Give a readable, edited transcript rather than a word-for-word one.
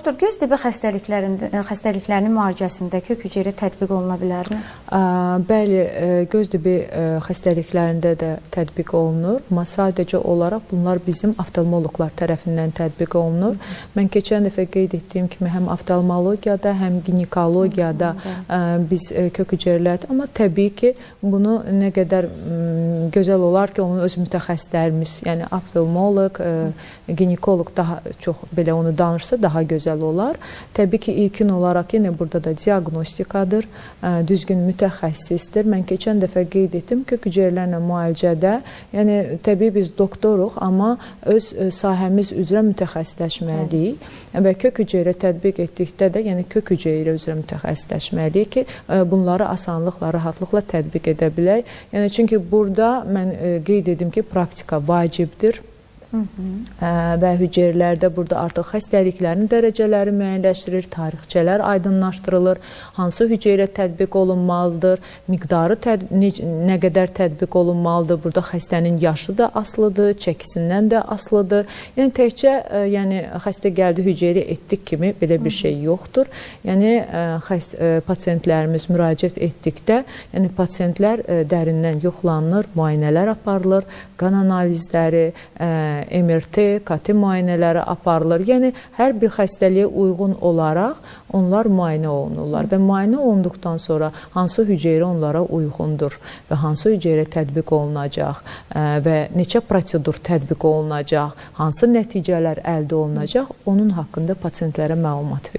Doktor, göz tibi xəstəliklərinin müalicəsində kök hüceyrə tətbiq oluna bilərmi? Bəli, göz tibi xəstəliklərində də tətbiq olunur, amma sadəcə olaraq bunlar bizim oftalmoloqlar tərəfindən tətbiq olunur. Mən keçən dəfə qeyd etdiyim kimi həm oftalmologiyada, həm ginekologiyada biz kök hüceyrələr, amma təbii ki, bunu nə qədər gözəl olar ki, onun öz mütəxəssislərimiz, yəni oftalmoloq, ginekoloq daha çox belə onu danışsa daha gözəl olar. Təbii ki, ilkin olaraq yenə burada da diaqnostikadır, düzgün mütəxəssisdir. Mən keçən dəfə qeyd etdim, kök hüceyrələrlə müalicədə, yəni təbii biz doktoruq, amma öz sahəmiz üzrə mütəxəssisləşməliyik və kök hüceyrə tətbiq etdikdə də, yəni kök hüceyrə üzrə mütəxəssisləşməliyik ki, bunları asanlıqla, rahatlıqla tətbiq edə bilək. Yəni çünki burada mən qeyd edim ki, praktika vacibdir. Və hüceyrələrdə burada artıq xəstəliklərin dərəcələri müəyyənləşdirilir, tarixçələr aydınlaşdırılır, hansı hüceyrə tətbiq olunmalıdır, miqdarı nə qədər tətbiq olunmalıdır, burada xəstənin yaşı da asılıdır, çəkisindən də asılıdır. Yəni təkcə xəstə gəldi hüceyrə etdik kimi belə bir şey yoxdur. Yəni pasientlərimiz müraciət etdikdə, yəni pasientlər dərindən yoxlanılır, müayinələr aparılır, qan analizləri, MRT, KT müayinələri aparılır. Yəni, hər bir xəstəliyə uyğun olaraq onlar müayinə olunurlar və müayinə olunduqdan sonra hansı hüceyrə onlara uyğundur və hansı hüceyrə tətbiq olunacaq və neçə prosedur tətbiq olunacaq, hansı nəticələr əldə olunacaq, onun haqqında pasientlərə məlumat verilir.